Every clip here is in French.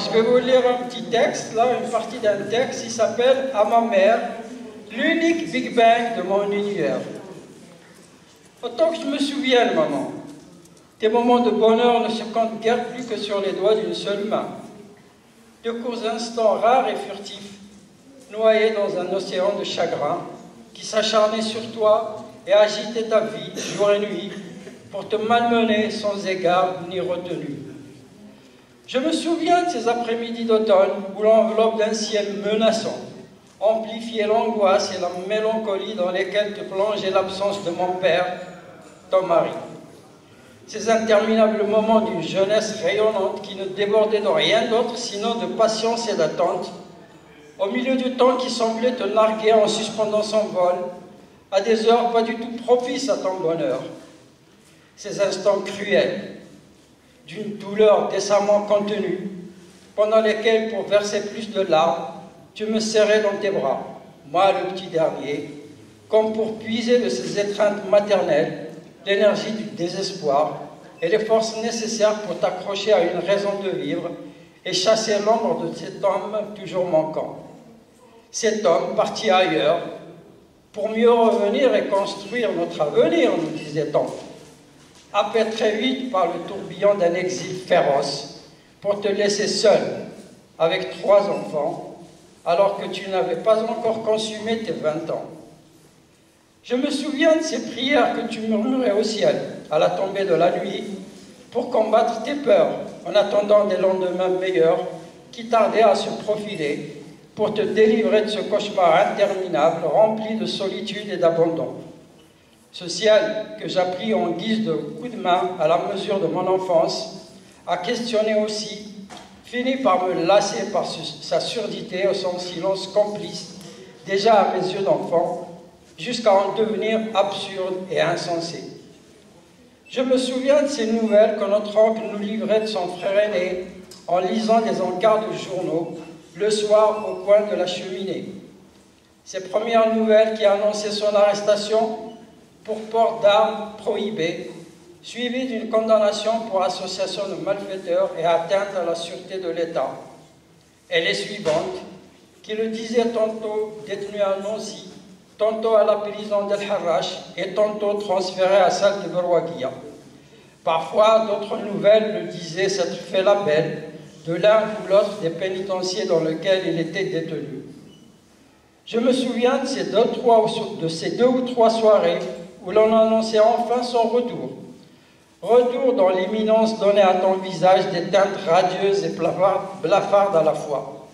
Je vais vous lire un petit texte, là, une partie d'un texte, il s'appelle « À ma mère, l'unique Big Bang de mon univers ». Autant que je me souvienne, maman, tes moments de bonheur ne se comptent guère plus que sur les doigts d'une seule main. De courts instants rares et furtifs, noyés dans un océan de chagrin, qui s'acharnait sur toi et agitait ta vie, jour et nuit, pour te malmener sans égard ni retenue. Je me souviens de ces après-midi d'automne où l'enveloppe d'un ciel menaçant amplifiait l'angoisse et la mélancolie dans lesquelles te plongeait l'absence de mon père, ton mari. Ces interminables moments d'une jeunesse rayonnante qui ne débordaient de rien d'autre sinon de patience et d'attente, au milieu du temps qui semblait te narguer en suspendant son vol, à des heures pas du tout propices à ton bonheur. Ces instants cruels, d'une douleur décemment contenue, pendant lesquels, pour verser plus de larmes, tu me serrais dans tes bras, moi le petit dernier, comme pour puiser de ces étreintes maternelles l'énergie du désespoir et les forces nécessaires pour t'accrocher à une raison de vivre et chasser l'ombre de cet homme toujours manquant. Cet homme parti ailleurs pour mieux revenir et construire notre avenir, nous disait-on, happé très vite par le tourbillon d'un exil féroce pour te laisser seul avec 3 enfants alors que tu n'avais pas encore consumé tes 20 ans. Je me souviens de ces prières que tu murmurais au ciel à la tombée de la nuit pour combattre tes peurs en attendant des lendemains meilleurs qui tardaient à se profiler pour te délivrer de ce cauchemar interminable rempli de solitude et d'abandon. Ce ciel que j'appris en guise de coup de main à la mesure de mon enfance a questionné aussi, finit par me lasser par sa surdité et son silence complice, déjà à mes yeux d'enfant, jusqu'à en devenir absurde et insensé. Je me souviens de ces nouvelles que notre oncle nous livrait de son frère aîné en lisant des encarts de journaux le soir au coin de la cheminée. Ces premières nouvelles qui annonçaient son arrestation pour port d'armes prohibées, suivies d'une condamnation pour association de malfaiteurs et atteinte à la sûreté de l'État. Et les suivantes, qui le disaient tantôt détenu à Nancy, tantôt à la prison d'El Harrach et tantôt transféré à celle de Berwaguia. Parfois, d'autres nouvelles le disaient s'être fait la belle de l'un ou l'autre des pénitenciers dans lesquels il était détenu. Je me souviens de ces 2 ou 3 soirées où l'on annonçait enfin son retour. Retour dans l'imminence donnée à ton visage des teintes radieuses et blafardes à la fois.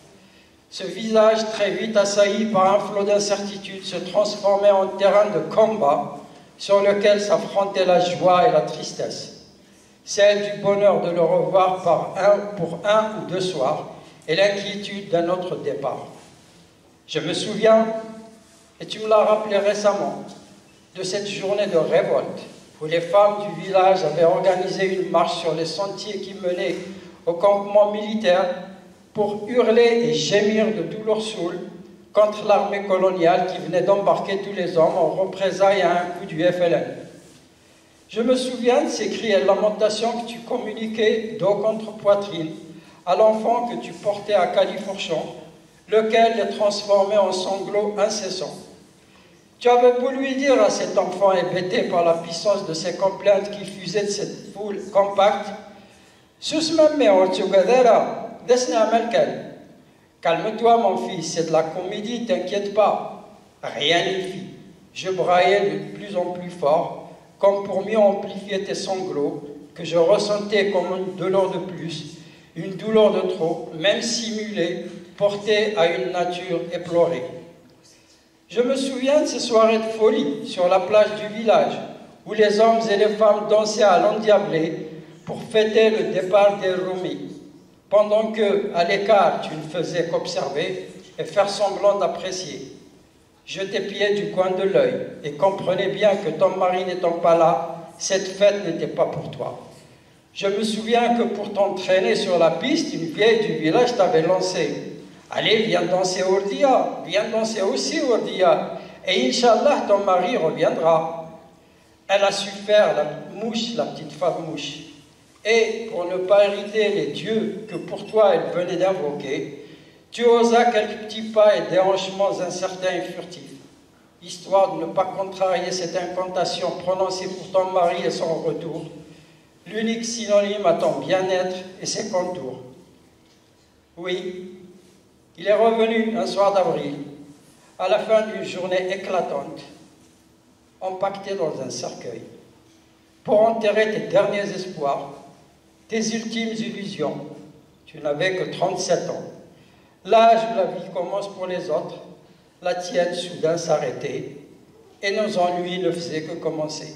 Ce visage, très vite assailli par un flot d'incertitude, se transformait en terrain de combat sur lequel s'affrontaient la joie et la tristesse. Celle du bonheur de le revoir pour un ou 2 soirs et l'inquiétude d'un autre départ. Je me souviens, et tu me l'as rappelé récemment, de cette journée de révolte où les femmes du village avaient organisé une marche sur les sentiers qui menaient au campement militaire pour hurler et gémir de tout leur saoul contre l'armée coloniale qui venait d'embarquer tous les hommes en représailles à un coup du FLN. Je me souviens de ces cris et lamentations que tu communiquais dos contre poitrine à l'enfant que tu portais à Califourchon, lequel les transformait en sanglots incessants. Tu avais beau lui dire à cet enfant hébété par la puissance de ses complaintes qui fusaient de cette foule compacte, « Calme-toi, mon fils, c'est de la comédie, t'inquiète pas. » Rien n'y fit. Je braillais de plus en plus fort, comme pour mieux amplifier tes sanglots, que je ressentais comme une douleur de plus, une douleur de trop, même simulée, portée à une nature éplorée. Je me souviens de ces soirées de folie sur la plage du village, où les hommes et les femmes dansaient à l'endiablé pour fêter le départ des Roumis, pendant que, à l'écart, tu ne faisais qu'observer et faire semblant d'apprécier. Je t'épiais du coin de l'œil et comprenais bien que ton mari n'étant pas là, cette fête n'était pas pour toi. Je me souviens que pour t'entraîner sur la piste, une vieille du village t'avait lancé. Allez, viens danser Ourdia, viens danser aussi Ourdia, et Inch'Allah, ton mari reviendra. Elle a su faire la mouche, la petite femme mouche. Et pour ne pas irriter les dieux que pour toi elle venait d'invoquer, tu osas quelques petits pas et déhanchements incertains et furtifs, histoire de ne pas contrarier cette incantation prononcée pour ton mari et son retour, l'unique synonyme à ton bien-être et ses contours. Oui, il est revenu un soir d'avril, à la fin d'une journée éclatante, empaqueté dans un cercueil, pour enterrer tes derniers espoirs, tes ultimes illusions. Tu n'avais que 37 ans. L'âge où la vie commence pour les autres, la tienne soudain s'arrêtait, et nos ennuis ne faisaient que commencer.